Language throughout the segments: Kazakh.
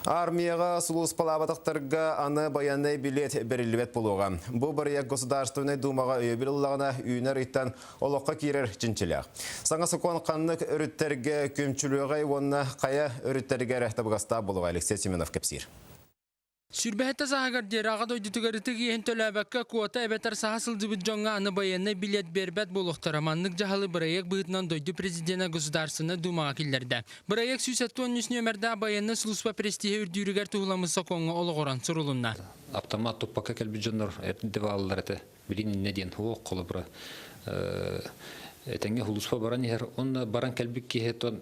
Армияға сулус палабатықтарға аны баянай билет берілбет болуға. Бұл барияк государственный думаға өйбілілағына үйінер иттан олыққа керер жінчіліғ. Саңа сықон қаннық өріттерге көмчіліғай онына қая өріттерге рәхтабығаста болуға. Алексей Семенов кепсир. Сүрбәһәтті сағағардер ағад ойдытығарытығы ең төләбәкке куота әбәтар саға сылдыбыт жоңға аны баянай билет бербәт болуқтараманлық жағалы бірайек бұғытынан дойды президена государствына думаға келдерді. Бірайек сүйсәтті 13 нөмірді баянай сұлыспа престихе үрдүйрігер тұғыламызса қоңы олығыран сұрылынна. Автомат туппака кәлбі жонлар әрдівалылар әті білін неден хуық қолы бұра. Тәңге хулуспа баран егер, оны баран кәлбік кейхеттон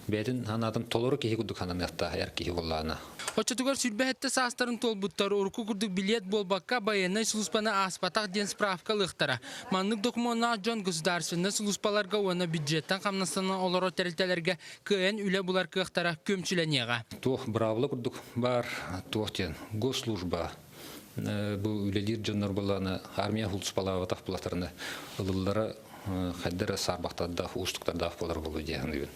бәдін ханадым толыры кейхі күдік хананықта әр кейхі олағына. Очатугар сүрбәһәтті састарын толбуттары урку күрдік билет болбаққа баянай сұлыспаны аспатақ ден справка лықтара. Манлық документна жон государственны сұлыспаларға оны бюджеттен қамнастаны олары тәрілтелерге күйен үлі бұлар күйіқтара көмчіленеға. Тоқ бравлы күрдік бар, тоқтен госслужба. Бұл үлелер жонлар боланы армия хулуспалаға тақ бұлақтарына ұлылары қаддары сарбақтарда, ұштықтарда болар болу дейін.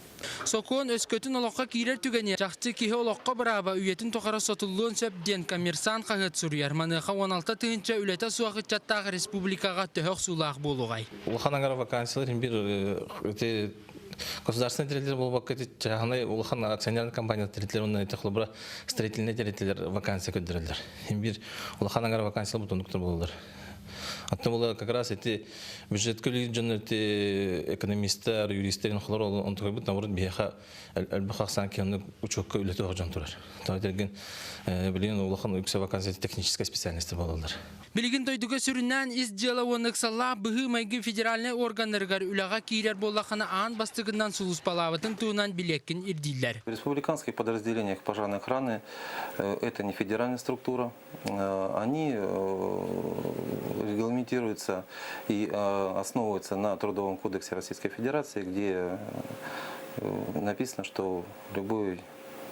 Сокон өскөтін олыққа кейлер түгене. Жақсы кейі олыққа бұрабы үйетін тоқара сотылуын сөпден коммерсан қағыт сүрияр. Маныға 16 түйінші үлеті суақыт жаттағы республикаға төхіқ сулақ болуғай. Улаханағар вакансиялар бір государственный территория болбак чаханы улахан акционерный компания территория техлобра строительный территория вакансия көндірілдер. Бір улаханағар вакансиялар бұтындықтар болулар. Аттан бұл как раз эти бюджет көлігін жөн экономистер, юристер нұқылар он тұғай бұд, намырын бейха әлбіқақсан кенді учетқа үлеті оғыржан тұрар. Тауытерген білген олақан үксе вакансия техническая специальности болалар. Білген тойдығы сүріннен из дела онықсалла бұғы майғы федеральный органдарығар үліға кейлер болақаны аң бастығынан сұлыс палаватын туынан білеккін ирдейлер. В республиканских подразделениях пожарной охраны это не федеральная структура. Они регламентируются и основываются на Трудовом кодексе Российской Федерации, где написано, что с любого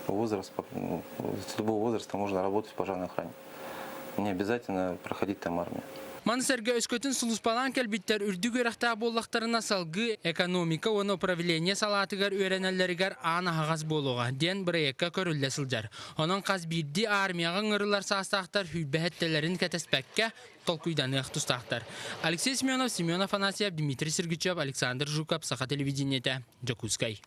возраста можно работать в пожарной охране. Не обязательно проходить там армию. Мансерге өскөтін сұлыспалан кәлбіттер үрді көріқта боллақтарына салғы экономика оны управление салатығар өренелерігер аны ағаз болуға ден бірайекка көрілі сылжар. Оның қаз бірді армияға ғырылар састақтар хүлбәхеттелерін кәтеспәкке толкуйдан ұқтыстақтар. Алексей Семенов, Семен Афанасьев, Дмитрий Сергичев, Александр Жуков, Саха телевидениеті, Джакускай.